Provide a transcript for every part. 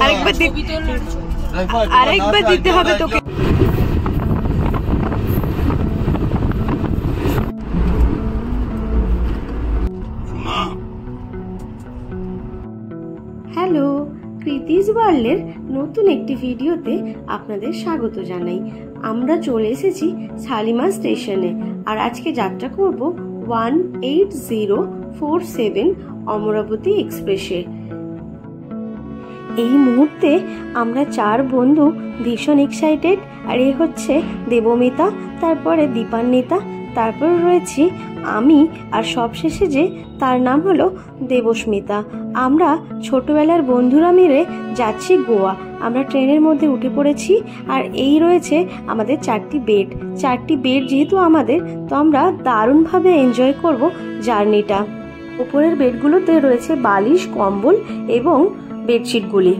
আরেকবার দিতে হবে তোকে। হ্যালো, কৃতিস ওয়ার্ল্ডের নতুন একটি ভিডিওতে আপনাদের স্বাগত জানাই। আমরা চলে এসেছি শালিমার স্টেশনে, আর আজকে যাত্রা করব 18047 অমরাবতী এক্সপ্রেসে। এই মুহূর্তে আমরা 4 বন্ধু ভীষণ এক্সাইটেড। আর এ হচ্ছে দেবমিতা, তারপরে দীপান্বিতা, তারপর রয়েছি আমি, আর সবশেষে যে তার নাম হলো দেবস্মিতা। আমরা ছোটবেলার বন্ধুরা মিলে যাচ্ছি গোয়া। আমরা ট্রেনের মধ্যে উঠে পড়েছি, আর এই রয়েছে আমাদের 4টি বেড যেহেতু আমাদের, তো আমরা দারুণভাবে এনজয় করব জার্নিটা। উপরের বেডগুলোতে রয়েছে বালিশ, কম্বল এবং বেডশিটগুলি।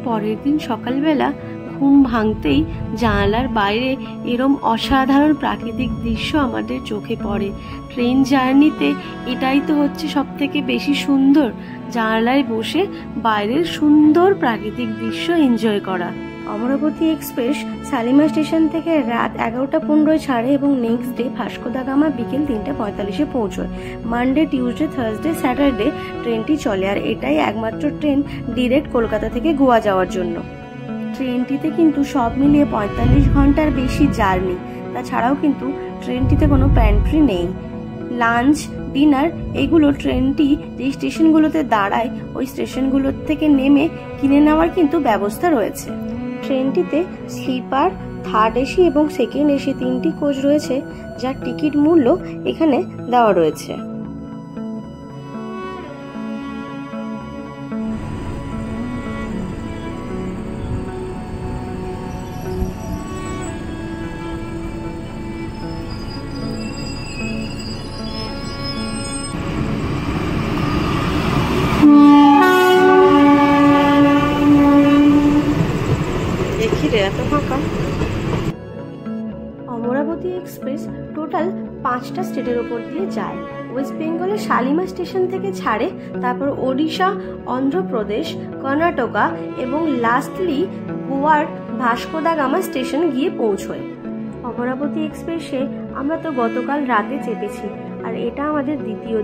পরের দিন সকালবেলা ঘুম ভাঙতেই জানালার বাইরে এরম অসাধারণ প্রাকৃতিক দৃশ্য আমাদের চোখে পড়ে। ট্রেন জার্নিতে এটাই তো হচ্ছে সব থেকে বেশি সুন্দর, জানালায় বসে বাইরের সুন্দর প্রাকৃতিক দৃশ্য এনজয় করা। অমরাবতী এক্সপ্রেস শালিমার স্টেশন থেকে রাত 11:15 ছাড়ে এবং next day Vasco da Gama বিকেল 3:45 পৌঁছয়। মানডে, টিউসডে, থার্সডে, স্যাটারডে ট্রেনটি চলে, আর এটাই একমাত্র ট্রেন ডিরেক্ট কলকাতা থেকে গোয়া যাওয়ার জন্য। ট্রেনটিতে কিন্তু সব মিলিয়ে 45 ঘন্টার বেশি জার্নি। তাছাড়াও কিন্তু ট্রেনটিতে কোনো প্যান্ট্রি নেই। লাঞ্চ, ডিনার এগুলো ট্রেনটি যে স্টেশনগুলোতে দাঁড়ায় ওই স্টেশনগুলো থেকে নেমে কিনে নেওয়ার কিন্তু ব্যবস্থা রয়েছে। ট্রেনটিতে স্লিপার, থার্ড এসি এবং সেকেন্ড এসি 3টি কোচ রয়েছে, যার টিকিট মূল্য এখানে দেওয়া রয়েছে। অমরাবতী এক্সপ্রেস টোটাল 5টা স্টেটের ওপর দিয়ে যায়। ওয়েস্ট বেঙ্গলের শালিমার স্টেশন থেকে ছাড়ে, তারপর ওড়িশা, অন্ধ্রপ্রদেশ, কর্ণাটকা এবং লাস্টলি গোয়ার ভাস্কো দা গামা স্টেশন গিয়ে পৌঁছয়। অমরাবতী এক্সপ্রেসে আমরা তো গতকাল রাতে চেপেছি, আর এটা আমাদের দ্বিতীয়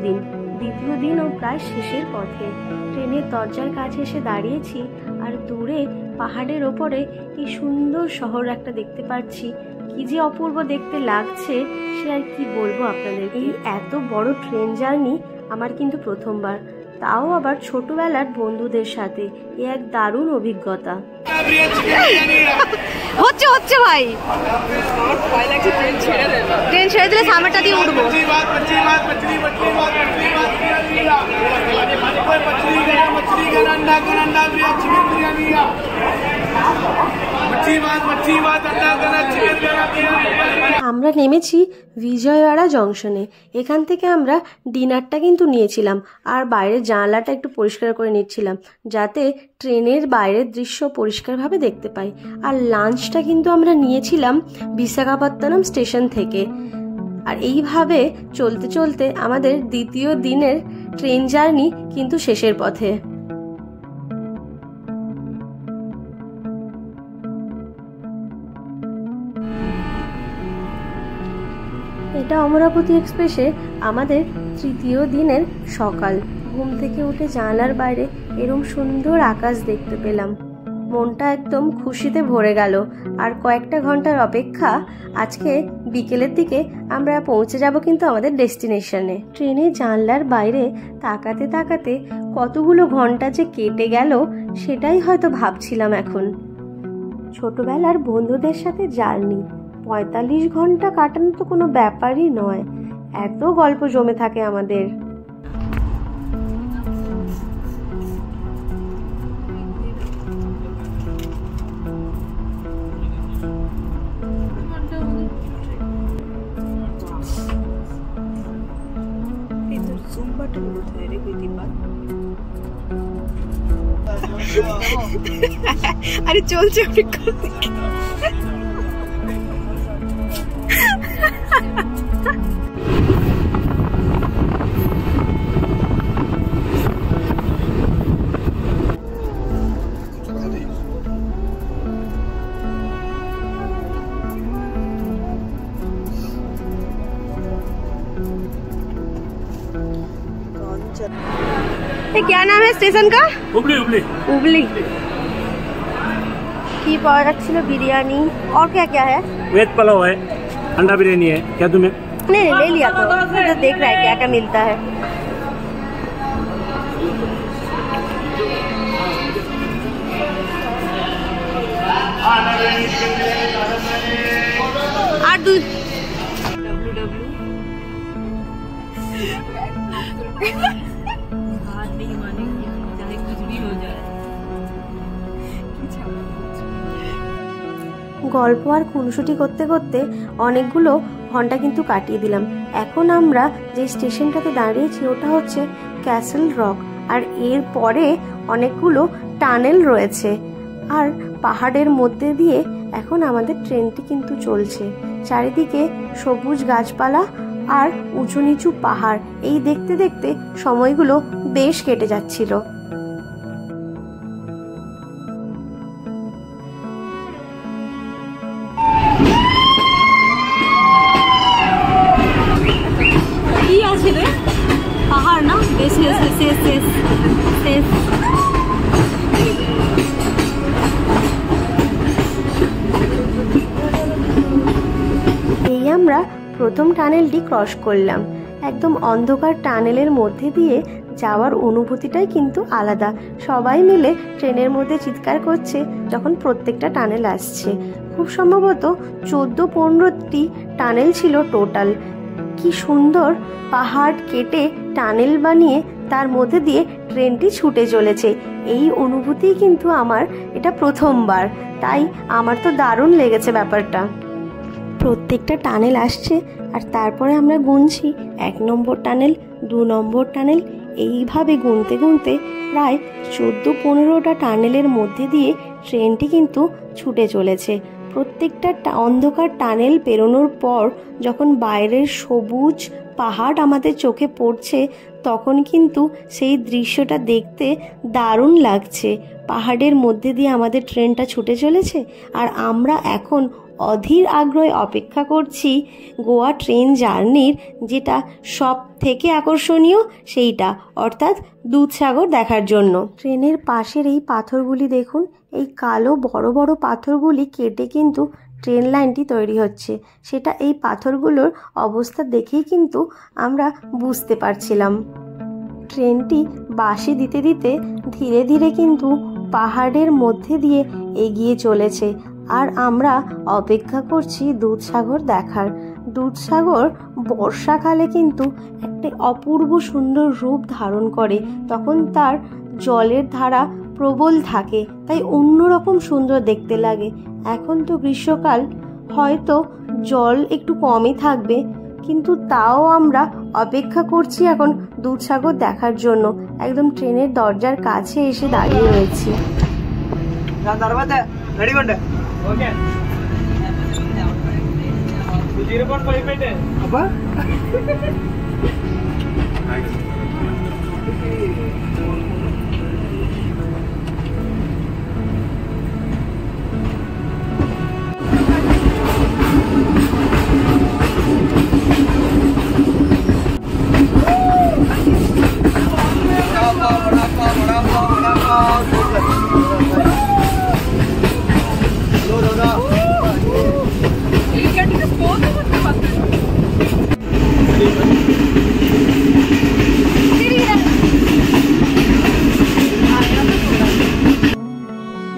দিনও প্রায় শেষের পথে। ট্রেনের দরজার কাছে এসে দাঁড়িয়েছি, আর দূরে পাহাড়ের ওপরে এই সুন্দর শহর একটা দেখতে পাচ্ছি। কি যে অপূর্ব দেখতে লাগছে সে আর কি বলবো আপনাদের। এই এত বড় ট্রেন জার্নি আমার কিন্তু প্রথমবার, তাও আবার ছোটবেলার বন্ধুদের সাথে। এ এক দারুণ অভিজ্ঞতা। হচ্ছে ভাই, ট্রেন ছেড়ে দিলে সামনেটা দিয়ে উঠবো। আমরা নেমেছি বিজয়ওয়াড়া জংশনে। এখান থেকে আমরা ডিনারটা কিন্তু নিয়েছিলাম, আর বাইরের জানালাটা একটু পরিষ্কার করে নিচ্ছিলাম যাতে ট্রেনের বাইরের দৃশ্য পরিষ্কারভাবে দেখতে পাই। আর লাঞ্চটা কিন্তু আমরা নিয়েছিলাম বিশাখাপত্তনম স্টেশন থেকে। আর এইভাবে চলতে চলতে আমাদের দ্বিতীয় দিনের ট্রেন জার্নি কিন্তু শেষের পথে। এটা অমরাবতী এক্সপ্রেসে আমাদের তৃতীয় দিনের সকাল। ঘুম থেকে উঠে জানালার বাইরে এরম সুন্দর আকাশ দেখতে পেলাম, মনটা একদম খুশিতে ভরে গেল। আর কয়েকটা ঘন্টার অপেক্ষা, আজকে বিকেলের দিকে আমরা পৌঁছে যাব কিন্তু আমাদের ডেস্টিনেশনে। ট্রেনে জানলার বাইরে তাকাতে তাকাতে কতগুলো ঘন্টা যে কেটে গেল সেটাই হয়তো ভাবছিলাম এখন। ছোটবেলার বন্ধুদের সাথে জার্নি 45 ঘন্টা কাটানো তো কোনো ব্যাপারই নয়, এত গল্প জমে থাকে আমাদের। আরে চলছে ये क्या नाम है स्टेशन का? हुबली हुबली हुबली की पावा जाच्छिलो बिरयानी और क्या क्या है? वेज पुलाव है, अंडा बिरयानी है। क्या तुम्हें? नहीं ले लिया तो देख रहा है क्या क्या मिलता है। গল্প আর খুনসুটি করতে করতে অনেকগুলো ঘন্টা কিন্তু কাটিয়ে দিলাম। এখন আমরা যে স্টেশনটাতে দাঁড়িয়েছি ওটা হচ্ছে ক্যাসেল রক, আর এর পরে অনেকগুলো টানেল রয়েছে, আর পাহাড়ের মধ্যে দিয়ে এখন আমাদের ট্রেনটি কিন্তু চলছে। চারিদিকে সবুজ গাছপালা আর উঁচু নিচু পাহাড়, এই দেখতে দেখতে সময়গুলো বেশ কেটে যাচ্ছিল। কি আছে রে? পাহাড় না? বেশ শেষ শেষ শেষ শেষ। এই আমরা প্রথম টানেলটি ক্রস করলাম। একদম অন্ধকার টানেলের মধ্যে দিয়ে যাওয়ার অনুভূতিটাই কিন্তু আলাদা। সবাই মিলে ট্রেনের মধ্যে চিৎকার করছে যখন প্রত্যেকটা টানেল আসছে। খুব সম্ভবত 14-15টি টানেল ছিল টোটাল। কি সুন্দর পাহাড় কেটে টানেল বানিয়ে তার মধ্যে দিয়ে ট্রেনটি ছুটে চলেছে। এই অনুভূতি কিন্তু আমার এটা প্রথমবার, তাই আমার তো দারুণ লেগেছে ব্যাপারটা। প্রত্যেকটা টানেল আসছে আর তারপরে আমরা গুনছি 1 নম্বর টানেল, 2 নম্বর টানেল, এইভাবে গুনতে গুনতে প্রায় 14-15টা টানেলের মধ্যে দিয়ে ট্রেনটি কিন্তু ছুটে চলেছে। প্রত্যেকটা অন্ধকার টানেল পেরোনোর পর যখন বাইরের সবুজ পাহাড় আমাদের চোখে পড়ছে তখন কিন্তু সেই দৃশ্যটা দেখতে দারুণ লাগছে। পাহাড়ের মধ্যে দিয়ে আমাদের ট্রেনটা ছুটে চলেছে আর আমরা এখন অধীর আগ্রহে অপেক্ষা করছি গোয়া ট্রেন জার্নির যেটা সব থেকে আকর্ষণীয় সেইটা, অর্থাৎ দুধসাগর দেখার জন্য। ট্রেনের পাশের এই পাথরগুলি দেখুন, এই কালো বড় বড় পাথরগুলি কেটে কিন্তু ট্রেন লাইনটি তৈরি হচ্ছে। সেটা এই পাথরগুলোর অবস্থা দেখেই কিন্তু আমরা বুঝতে পারছিলাম। ট্রেনটি বাঁশি দিতে দিতে ধীরে ধীরে কিন্তু পাহাড়ের মধ্যে দিয়ে এগিয়ে চলেছে আর আমরা অপেক্ষা করছি দুধসাগর দেখার। দুধসাগর বর্ষাকালে কিন্তু একটা অপূর্ব সুন্দর রূপ ধারণ করে, তখন তার জলের ধারা প্রবল থাকে, তাই অন্যরকম সুন্দর দেখতে লাগে। এখন তো গ্রীষ্মকাল, হয়তো জল একটু কমই থাকবে, কিন্তু তাও আমরা অপেক্ষা করছি এখন দুধসাগর দেখার জন্য। একদম ট্রেনের দরজার কাছে এসে দাঁড়িয়ে রয়েছি।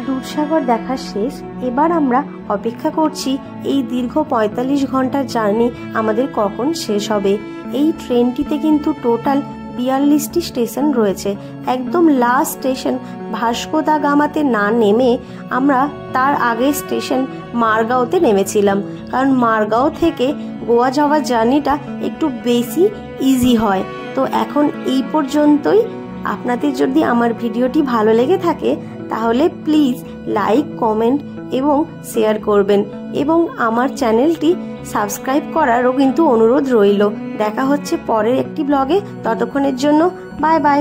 দুধসাগর দেখা শেষ। এবার আমরা অপেক্ষা করছি এই দীর্ঘ 45 ঘন্টার জার্নি আমাদের কখন শেষ হবে। এই ট্রেনটিতে কিন্তু টোটাল 42টি স্টেশন রয়েছে। একদম লাস্ট স্টেশন ভাস্কো দা গামাতে না নেমে আমরা তার আগে স্টেশন মারগাঁওতে নেমেছিলাম, কারণ মারগাঁও থেকে গোয়া যাওয়ার জার্নিটা একটু বেশি ইজি হয়। তো এখন এই পর্যন্তই। আপনাদের যদি আমার ভিডিওটি ভালো লেগে থাকে তাহলে প্লিজ লাইক, কমেন্ট এবং শেয়ার করবেন, এবং আমার চ্যানেলটি সাবস্ক্রাইব করারও কিন্তু অনুরোধ রইল। দেখা হচ্ছে পরের একটি ব্লগে, ততক্ষণের জন্য বাই বাই।